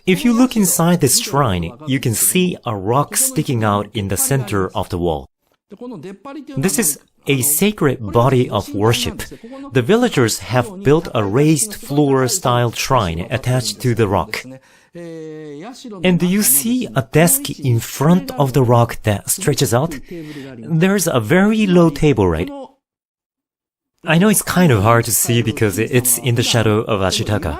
If you look inside this shrine, you can see a rock sticking out in the center of the wall. This is a sacred body of worship. The villagers have built a raised floor-style shrine attached to the rock. And do you see a desk in front of the rock that stretches out? There's a very low table, right? I know it's kind of hard to see because it's in the shadow of Ashitaka.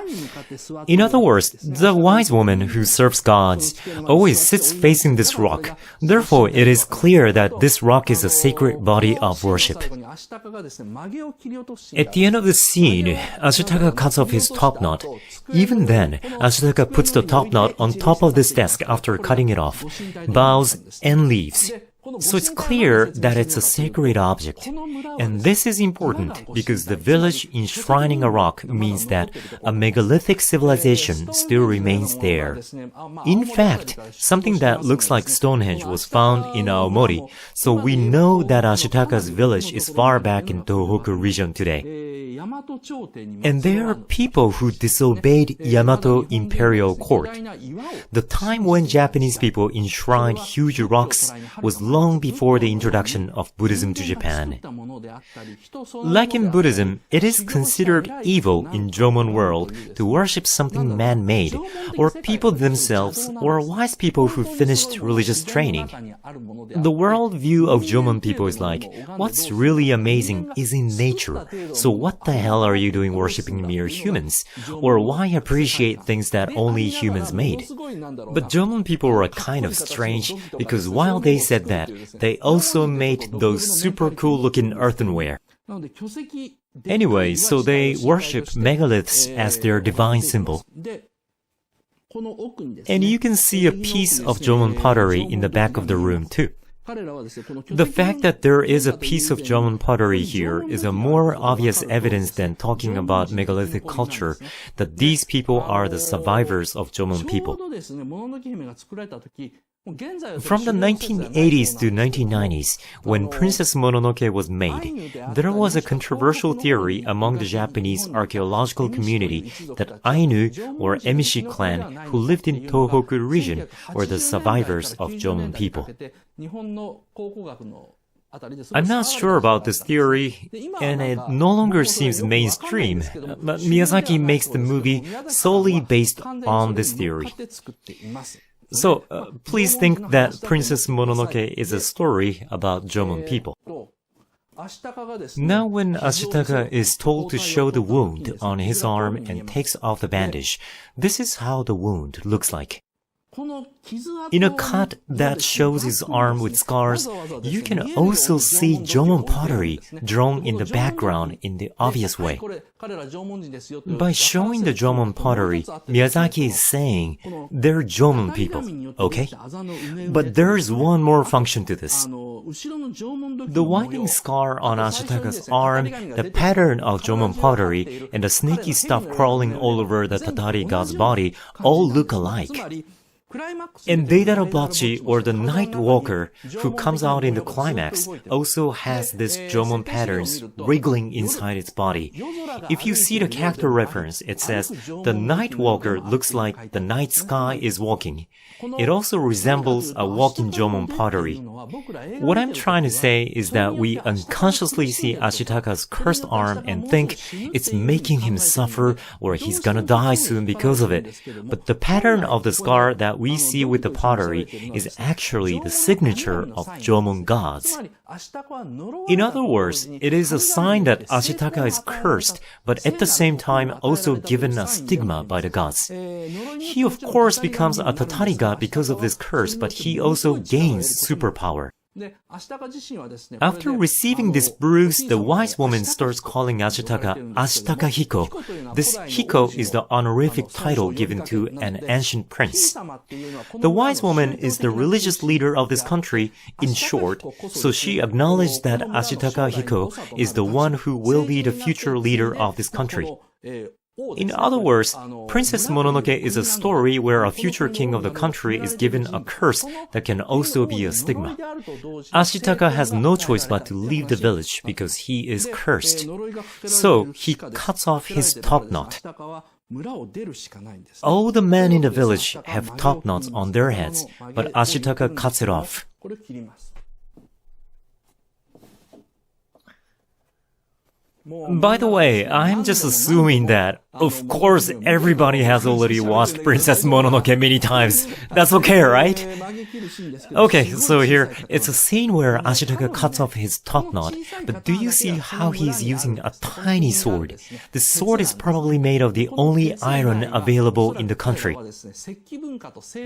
In other words, the wise woman who serves gods always sits facing this rock. Therefore, it is clear that this rock is a sacred body of worship. At the end of the scene, Ashitaka cuts off his top knot. Even then, Ashitaka puts the top knot on top of this desk after cutting it off, bows and leaves. So it's clear that it's a sacred object. And this is important because the village enshrining a rock means that a megalithic civilization still remains there. In fact, something that looks like Stonehenge was found in Aomori, so we know that Ashitaka's village is far back in Tohoku region today. And there are people who disobeyed Yamato imperial court. The time when Japanese people enshrined huge rocks was long before the introduction of Buddhism to Japan. Like in Buddhism, it is considered evil in Jomon world to worship something man-made, or people themselves, or wise people who finished religious training. The world view of Jomon people is like, what's really amazing is in nature, so what the hell are you doing worshipping mere humans? Or why appreciate things that only humans made? But Jomon people were kind of strange, because while they said that, they also made those super cool looking earthenware. Anyway, so they worship megaliths as their divine symbol. And you can see a piece of Jomon pottery in the back of the room too. The fact that there is a piece of Jomon pottery here is a more obvious evidence than talking about megalithic culture that these people are the survivors of Jomon people. From the 1980s to 1990s, when Princess Mononoke was made, there was a controversial theory among the Japanese archaeological community that Ainu or Emishi clan who lived in Tohoku region were the survivors of Jomon people. I'm not sure about this theory, and it no longer seems mainstream, but Miyazaki makes the movie solely based on this theory. So, please think that Princess Mononoke is a story about Jomon people. Now when Ashitaka is told to show the wound on his arm and takes off the bandage, this is how the wound looks like. In a cut that shows his arm with scars, you can also see Jomon pottery drawn in the background in the obvious way. By showing the Jomon pottery, Miyazaki is saying they're Jomon people, okay? But there's one more function to this. The winding scar on Ashitaka's arm, the pattern of Jomon pottery, and the snaky stuff crawling all over the Tatari god's body all look alike. And Deidarabachi, or the Night Walker, who comes out in the climax, also has this Jomon patterns wriggling inside its body. If you see the character reference, it says, the Night Walker looks like the night sky is walking. It also resembles a walking Jomon pottery. What I'm trying to say is that we unconsciously see Ashitaka's cursed arm and think it's making him suffer or he's gonna die soon because of it. But the pattern of the scar that we see with the pottery is actually the signature of Jomon gods. In other words, it is a sign that Ashitaka is cursed, but at the same time also given a stigma by the gods. He of course becomes a Tatari god because of this curse, but he also gains superpower. After receiving this bruise, the wise woman starts calling Ashitaka Ashitaka Hiko. This Hiko is the honorific title given to an ancient prince. The wise woman is the religious leader of this country, in short, so she acknowledged that Ashitaka Hiko is the one who will be the future leader of this country. In other words, Princess Mononoke is a story where a future king of the country is given a curse that can also be a stigma. Ashitaka has no choice but to leave the village because he is cursed. So he cuts off his top knot. All the men in the village have top knots on their heads, but Ashitaka cuts it off. By the way, I'm just assuming that, of course, everybody has already watched Princess Mononoke many times. That's okay, right? Okay, so here, it's a scene where Ashitaka cuts off his top knot, but do you see how he's using a tiny sword? The sword is probably made of the only iron available in the country.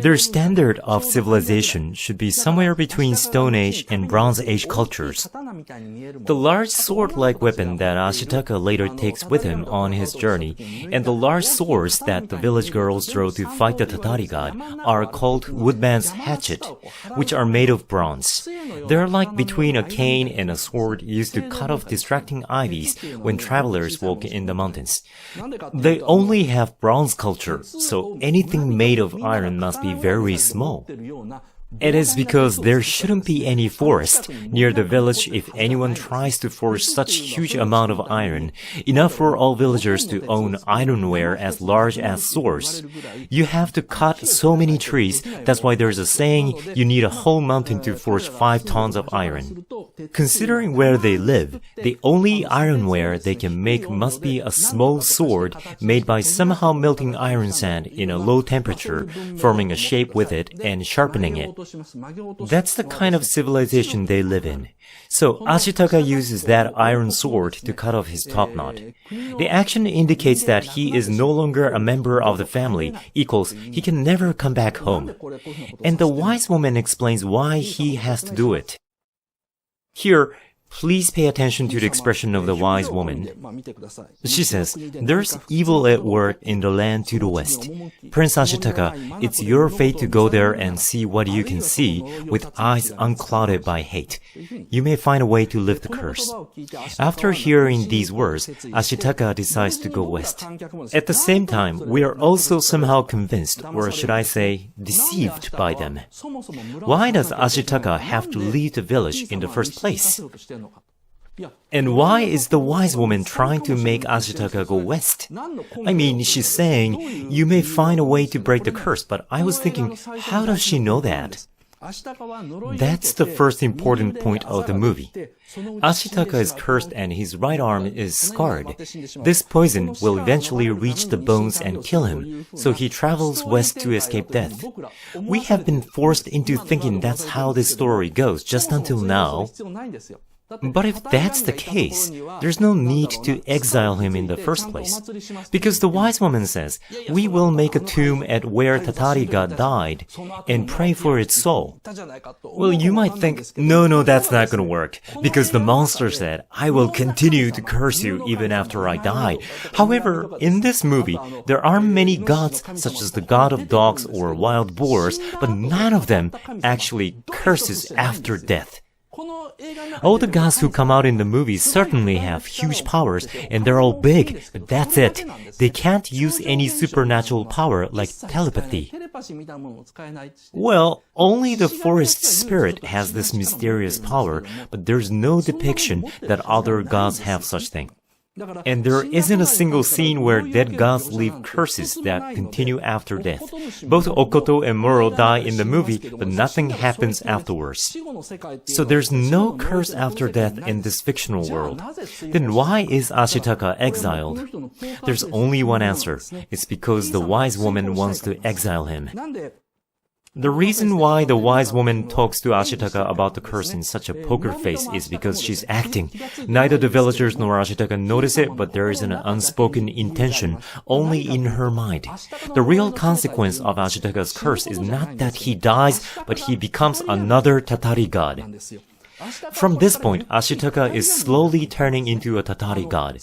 Their standard of civilization should be somewhere between Stone Age and Bronze Age cultures. The large sword-like weapon that Ashitaka later takes with him on his journey, and the large swords that the village girls draw to fight the Tatari god are called woodman's hatchet, which are made of bronze. They're like between a cane and a sword used to cut off distracting ivies when travelers walk in the mountains. They only have bronze culture, so anything made of iron must be very small. It is because there shouldn't be any forest near the village if anyone tries to forge such huge amount of iron, enough for all villagers to own ironware as large as swords. You have to cut so many trees, that's why there's a saying, you need a whole mountain to forge 5 tons of iron. Considering where they live, the only ironware they can make must be a small sword made by somehow melting iron sand in a low temperature, forming a shape with it and sharpening it. That's the kind of civilization they live in. So Ashitaka uses that iron sword to cut off his top knot. The action indicates that he is no longer a member of the family, equals he can never come back home. And the wise woman explains why he has to do it. Here, please pay attention to the expression of the wise woman. She says, "There's evil at work in the land to the west. Prince Ashitaka, it's your fate to go there and see what you can see with eyes unclouded by hate. You may find a way to lift the curse." After hearing these words, Ashitaka decides to go west. At the same time, we are also somehow convinced, or should I say, deceived by them. Why does Ashitaka have to leave the village in the first place? And why is the wise woman trying to make Ashitaka go west? I mean, she's saying, you may find a way to break the curse, but I was thinking, how does she know that? That's the first important point of the movie. Ashitaka is cursed and his right arm is scarred. This poison will eventually reach the bones and kill him, so he travels west to escape death. We have been forced into thinking that's how this story goes just until now. But if that's the case, there's no need to exile him in the first place. Because the wise woman says, we will make a tomb at where Tatari god died and pray for its soul. Well, you might think, no, that's not gonna work. Because the monster said, I will continue to curse you even after I die. However, in this movie, there are many gods such as the god of dogs or wild boars, but none of them actually curses after death. All the gods who come out in the movie certainly have huge powers, and they're all big, but that's it. They can't use any supernatural power like telepathy. Well, only the forest spirit has this mysterious power, but there's no depiction that other gods have such thing. And there isn't a single scene where dead gods leave curses that continue after death. Both Okoto and Moro die in the movie, but nothing happens afterwards. So there's no curse after death in this fictional world. Then why is Ashitaka exiled? There's only one answer. It's because the wise woman wants to exile him. The reason why the wise woman talks to Ashitaka about the curse in such a poker face is because she's acting. Neither the villagers nor Ashitaka notice it, but there is an unspoken intention only in her mind. The real consequence of Ashitaka's curse is not that he dies, but he becomes another Tatari god. From this point, Ashitaka is slowly turning into a Tatari god.